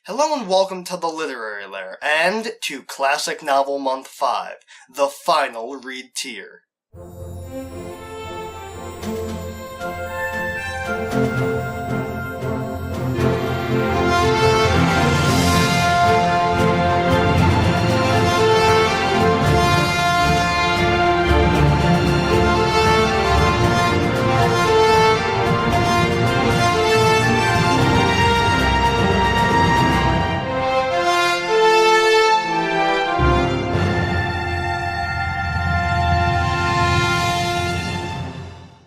Hello and welcome to the Literary Lair, and to Classic Novel Month 5, the final read tier.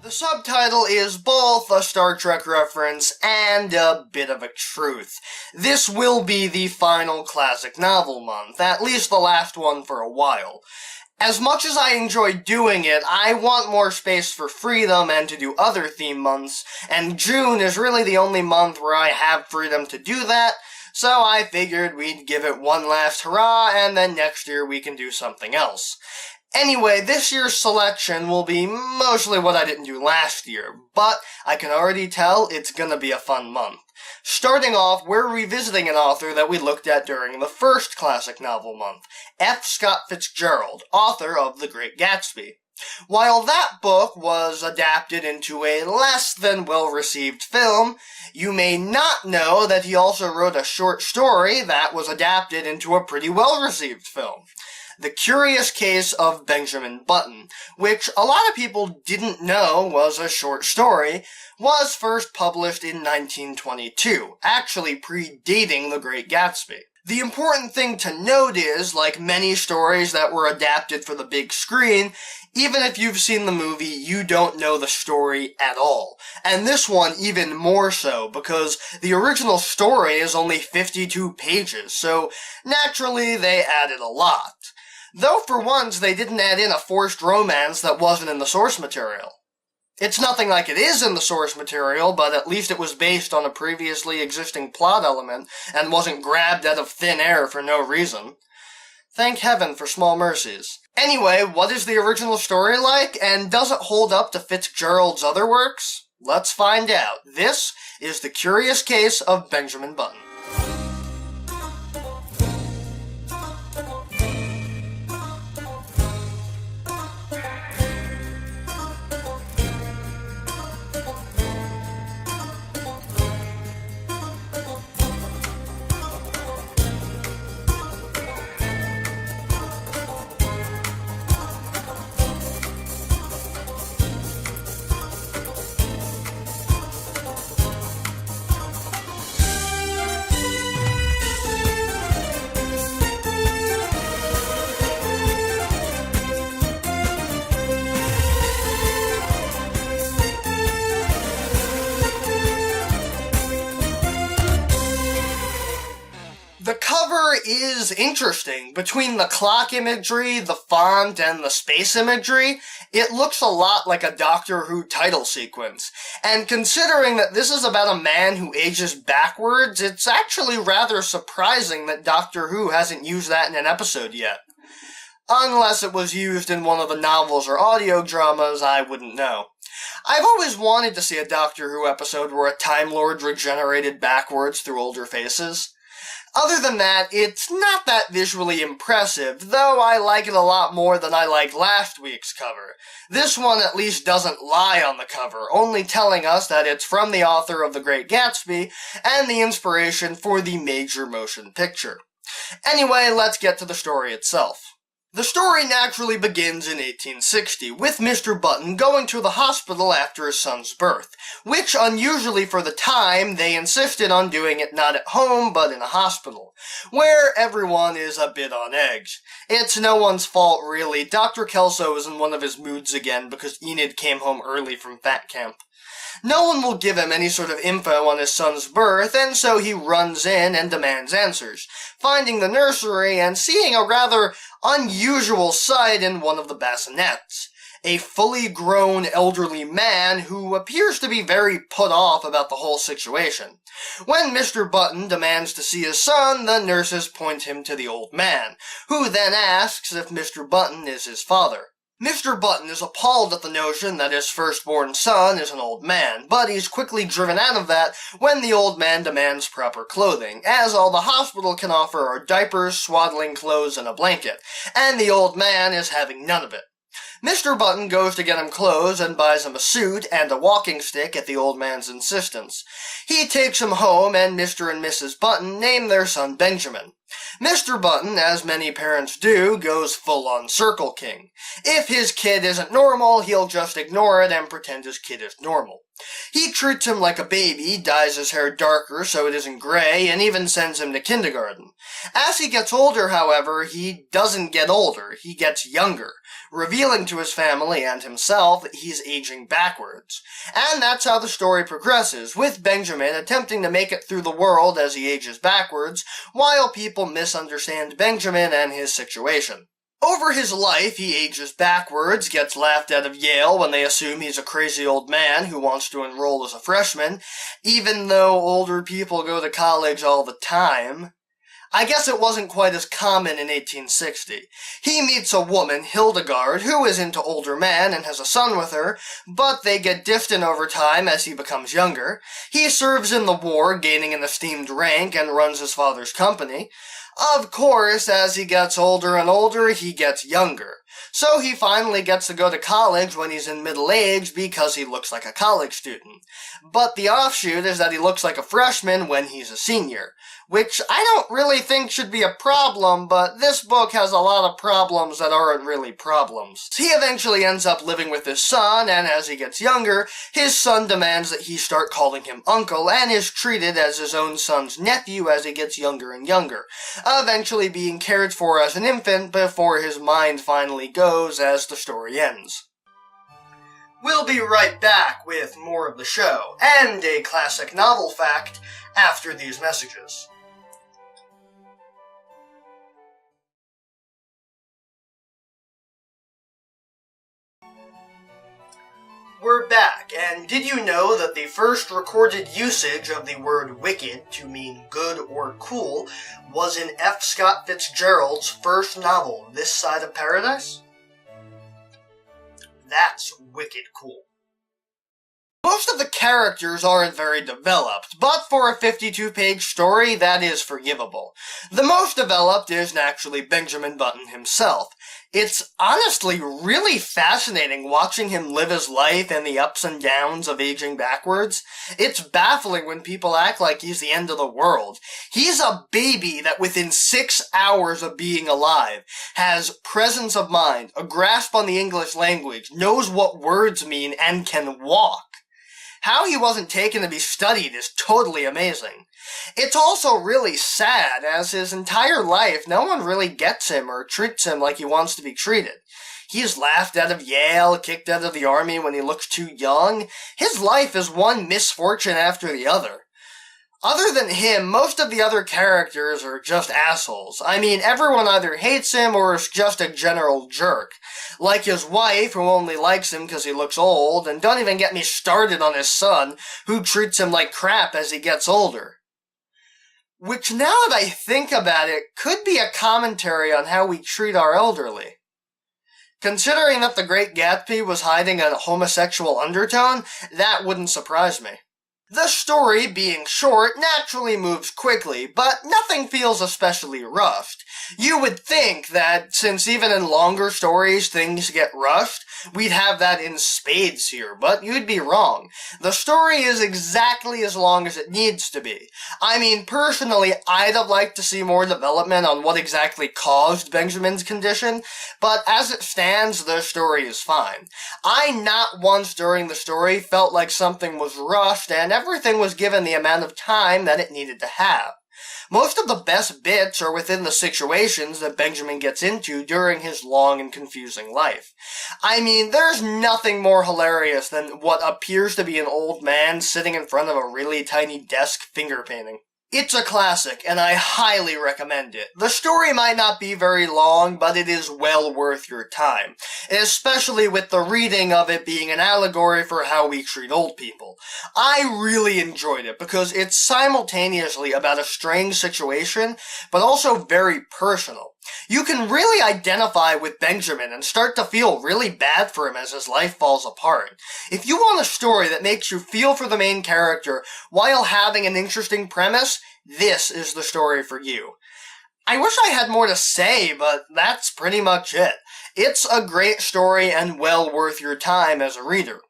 The subtitle is both a Star Trek reference and a bit of a truth. This will be the final classic novel month, at least the last one for a while. As much as I enjoy doing it, I want more space for freedom and to do other theme months, and June is really the only month where I have freedom to do that, so I figured we'd give it one last hurrah, and then next year we can do something else. Anyway, this year's selection will be mostly what I didn't do last year, but I can already tell it's gonna be a fun month. Starting off, we're revisiting an author that we looked at during the first classic novel month, F. Scott Fitzgerald, author of The Great Gatsby. While that book was adapted into a less than well-received film, you may not know that he also wrote a short story that was adapted into a pretty well-received film. The Curious Case of Benjamin Button, which a lot of people didn't know was a short story, was first published in 1922, actually predating The Great Gatsby. The important thing to note is, like many stories that were adapted for the big screen, even if you've seen the movie, you don't know the story at all. And this one even more so, because the original story is only 52 pages, so naturally they added a lot. Though for once, they didn't add in a forced romance that wasn't in the source material. It's nothing like it is in the source material, but at least it was based on a previously existing plot element and wasn't grabbed out of thin air for no reason. Thank heaven for small mercies. Anyway, what is the original story like, and does it hold up to Fitzgerald's other works? Let's find out. This is The Curious Case of Benjamin Button. The cover is interesting. Between the clock imagery, the font, and the space imagery, it looks a lot like a Doctor Who title sequence. And considering that this is about a man who ages backwards, it's actually rather surprising that Doctor Who hasn't used that in an episode yet. Unless it was used in one of the novels or audio dramas, I wouldn't know. I've always wanted to see a Doctor Who episode where a Time Lord regenerated backwards through older faces. Other than that, it's not that visually impressive, though I like it a lot more than I liked last week's cover. This one at least doesn't lie on the cover, only telling us that it's from the author of The Great Gatsby and the inspiration for the major motion picture. Anyway, let's get to the story itself. The story naturally begins in 1860, with Mr. Button going to the hospital after his son's birth, which, unusually for the time, they insisted on doing it not at home, but in a hospital, where everyone is a bit on edge. It's no one's fault, really. Dr. Kelso is in one of his moods again because Enid came home early from fat camp. No one will give him any sort of info on his son's birth, and so he runs in and demands answers, finding the nursery and seeing a rather unusual sight in one of the bassinets. A fully grown elderly man who appears to be very put off about the whole situation. When Mr. Button demands to see his son, the nurses point him to the old man, who then asks if Mr. Button is his father. Mr. Button is appalled at the notion that his firstborn son is an old man, but he's quickly driven out of that when the old man demands proper clothing, as all the hospital can offer are diapers, swaddling clothes, and a blanket, and the old man is having none of it. Mr. Button goes to get him clothes and buys him a suit and a walking stick at the old man's insistence. He takes him home, and Mr. and Mrs. Button name their son Benjamin. Mr. Button, as many parents do, goes full-on Circle King. If his kid isn't normal, he'll just ignore it and pretend his kid is normal. He treats him like a baby, dyes his hair darker so it isn't gray, and even sends him to kindergarten. As he gets older, however, he doesn't get older, he gets younger, revealing to his family and himself that he's aging backwards. And that's how the story progresses, with Benjamin attempting to make it through the world as he ages backwards, while people misunderstand Benjamin and his situation. Over his life, he ages backwards, gets laughed out of Yale when they assume he's a crazy old man who wants to enroll as a freshman, even though older people go to college all the time. I guess it wasn't quite as common in 1860. He meets a woman, Hildegard, who is into older men and has a son with her, but they get distant over time as he becomes younger. He serves in the war, gaining an esteemed rank, and runs his father's company. Of course, as he gets older and older, he gets younger. So he finally gets to go to college when he's in middle age because he looks like a college student. But the offshoot is that he looks like a freshman when he's a senior, which I don't really think should be a problem, but this book has a lot of problems that aren't really problems. He eventually ends up living with his son, and as he gets younger, his son demands that he start calling him uncle, and is treated as his own son's nephew as he gets younger and younger, eventually being cared for as an infant before his mind finally goes as the story ends. We'll be right back with more of the show, and a classic novel fact, after these messages. We're back, and did you know that the first recorded usage of the word wicked to mean good or cool was in F. Scott Fitzgerald's first novel, This Side of Paradise? That's wicked cool. Most of the characters aren't very developed, but for a 52-page story, that is forgivable. The most developed is naturally Benjamin Button himself. It's honestly really fascinating watching him live his life and the ups and downs of aging backwards. It's baffling when people act like he's the end of the world. He's a baby that within 6 hours of being alive has presence of mind, a grasp on the English language, knows what words mean, and can walk. How he wasn't taken to be studied is totally amazing. It's also really sad, as his entire life no one really gets him or treats him like he wants to be treated. He's laughed out of Yale, kicked out of the army when he looks too young. His life is one misfortune after the other. Other than him, most of the other characters are just assholes. I mean, everyone either hates him or is just a general jerk. Like his wife, who only likes him because he looks old, and don't even get me started on his son, who treats him like crap as he gets older. Which, now that I think about it, could be a commentary on how we treat our elderly. Considering that The Great Gatsby was hiding a homosexual undertone, that wouldn't surprise me. The story, being short, naturally moves quickly, but nothing feels especially rushed. You would think that, since even in longer stories things get rushed, we'd have that in spades here, but you'd be wrong. The story is exactly as long as it needs to be. I mean, personally, I'd have liked to see more development on what exactly caused Benjamin's condition, but as it stands, the story is fine. I not once during the story felt like something was rushed, and everything was given the amount of time that it needed to have. Most of the best bits are within the situations that Benjamin gets into during his long and confusing life. I mean, there's nothing more hilarious than what appears to be an old man sitting in front of a really tiny desk finger painting. It's a classic, and I highly recommend it. The story might not be very long, but it is well worth your time, especially with the reading of it being an allegory for how we treat old people. I really enjoyed it because it's simultaneously about a strange situation, but also very personal. You can really identify with Benjamin and start to feel really bad for him as his life falls apart. If you want a story that makes you feel for the main character while having an interesting premise, this is the story for you. I wish I had more to say, but that's pretty much it. It's a great story and well worth your time as a reader.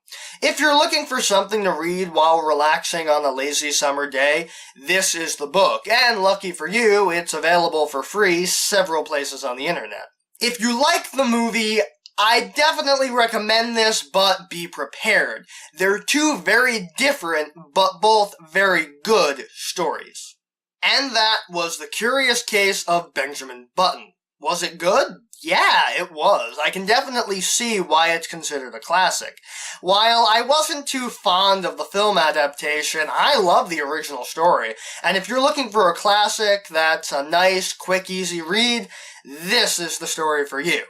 If you're looking for something to read while relaxing on a lazy summer day, this is the book, and lucky for you, it's available for free several places on the internet. If you like the movie, I definitely recommend this, but be prepared. They're two very different, but both very good stories. And that was The Curious Case of Benjamin Button. Was it good? Yeah, it was. I can definitely see why it's considered a classic. While I wasn't too fond of the film adaptation, I love the original story. And if you're looking for a classic that's a nice, quick, easy read, this is the story for you.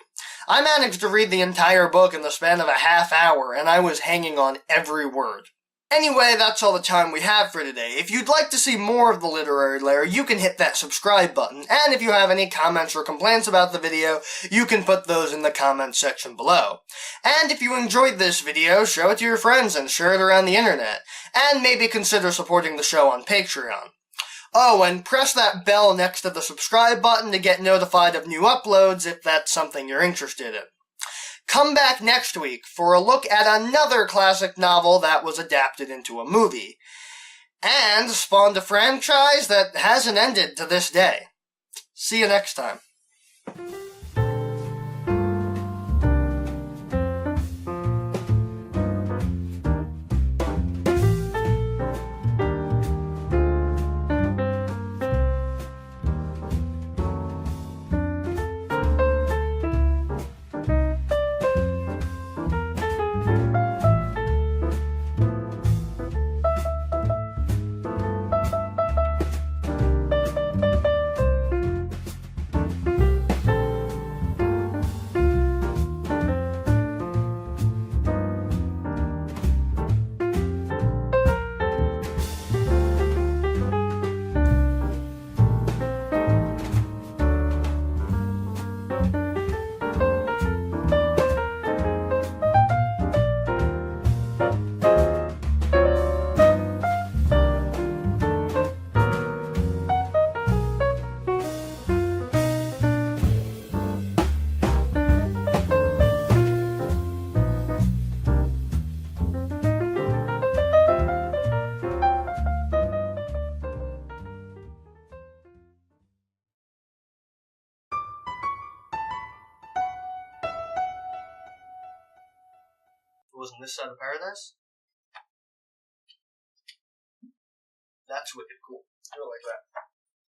I managed to read the entire book in the span of a half hour, and I was hanging on every word. Anyway, that's all the time we have for today. If you'd like to see more of the Literary Lair, you can hit that subscribe button, and if you have any comments or complaints about the video, you can put those in the comments section below. And if you enjoyed this video, show it to your friends and share it around the internet, and maybe consider supporting the show on Patreon. Oh, and press that bell next to the subscribe button to get notified of new uploads if that's something you're interested in. Come back next week for a look at another classic novel that was adapted into a movie, and spawned a franchise that hasn't ended to this day. See you next time. Wasn't this side of paradise? That's wicked cool. I like that.